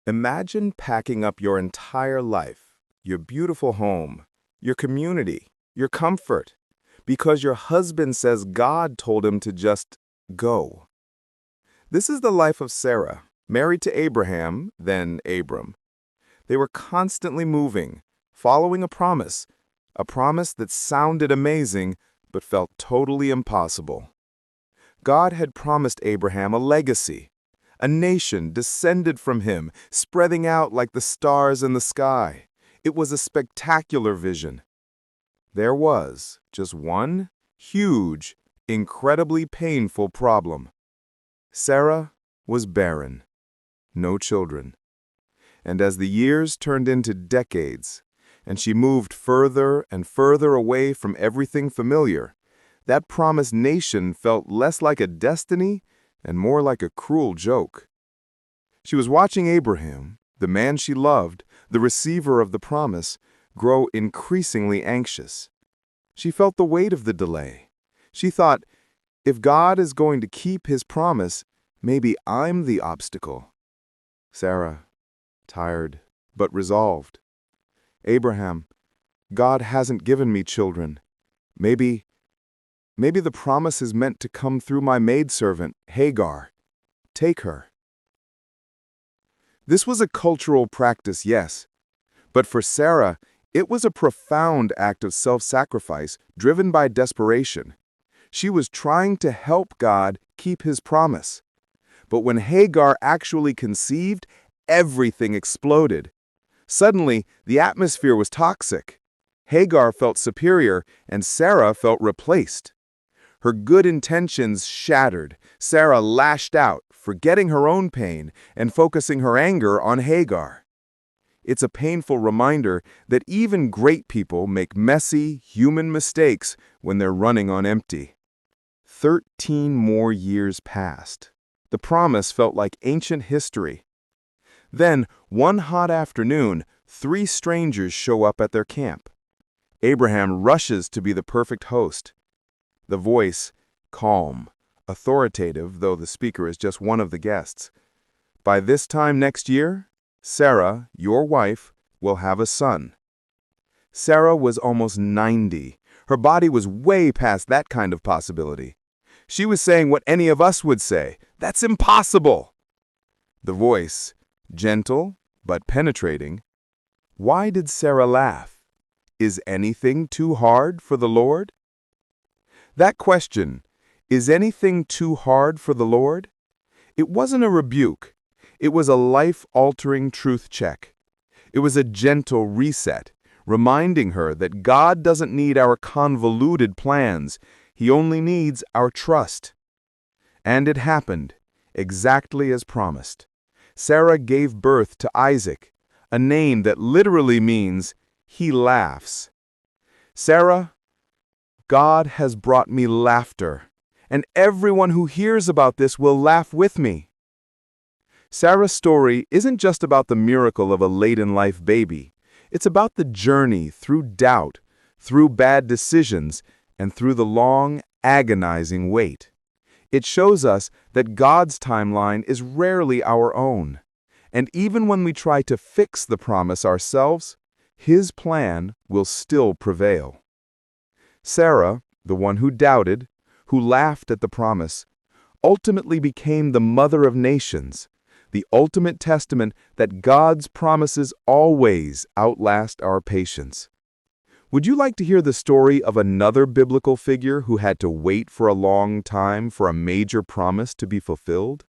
Imagine packing up your entire life, your beautiful home, your community, your comfort, because your husband says God told him to just go. This is the life of Sarah, married to Abraham, then Abram. They were constantly moving, following a promise that sounded amazing but felt totally impossible. God had promised Abraham a legacy, a nation descended from him, spreading out like the stars in the sky. It was a spectacular vision. There was just one huge, incredibly painful problem. Sarah was barren, no children. And as the years turned into decades, and she moved further and further away from everything familiar, that promised nation felt less like a destiny and more like a cruel joke. She was watching Abraham, the man she loved, the receiver of the promise, grow increasingly anxious. She felt the weight of the delay. She thought, if God is going to keep his promise, maybe I'm the obstacle. Sarah, tired, but resolved. Abraham, God hasn't given me children. Maybe the promise is meant to come through my maidservant, Hagar. Take her. This was a cultural practice, yes, but for Sarah, it was a profound act of self-sacrifice driven by desperation. She was trying to help God keep his promise. But when Hagar actually conceived, everything exploded. Suddenly, the atmosphere was toxic. Hagar felt superior, and Sarah felt replaced. Her good intentions shattered. Sarah lashed out, forgetting her own pain and focusing her anger on Hagar. It's a painful reminder that even great people make messy, human mistakes when they're running on empty. 13 more years passed. The promise felt like ancient history. Then, one hot afternoon, 3 strangers show up at their camp. Abraham rushes to be the perfect host. The voice, calm, authoritative, though the speaker is just one of the guests. By this time next year, Sarah, your wife, will have a son. Sarah was almost 90. Her body was way past that kind of possibility. She was saying what any of us would say, that's impossible. The voice, gentle but penetrating. Why did Sarah laugh? Is anything too hard for the Lord? That question, is anything too hard for the Lord? It wasn't a rebuke. It was a life-altering truth check. It was a gentle reset, reminding her that God doesn't need our convoluted plans. He only needs our trust. And it happened, exactly as promised. Sarah gave birth to Isaac, a name that literally means, he laughs. Sarah, God has brought me laughter, and everyone who hears about this will laugh with me. Sarah's story isn't just about the miracle of a late-in-life baby. It's about the journey through doubt, through bad decisions, and through the long, agonizing wait. It shows us that God's timeline is rarely our own. And even when we try to fix the promise ourselves, his plan will still prevail. Sarah, the one who doubted, who laughed at the promise, ultimately became the mother of nations, the ultimate testament that God's promises always outlast our patience. Would you like to hear the story of another biblical figure who had to wait for a long time for a major promise to be fulfilled?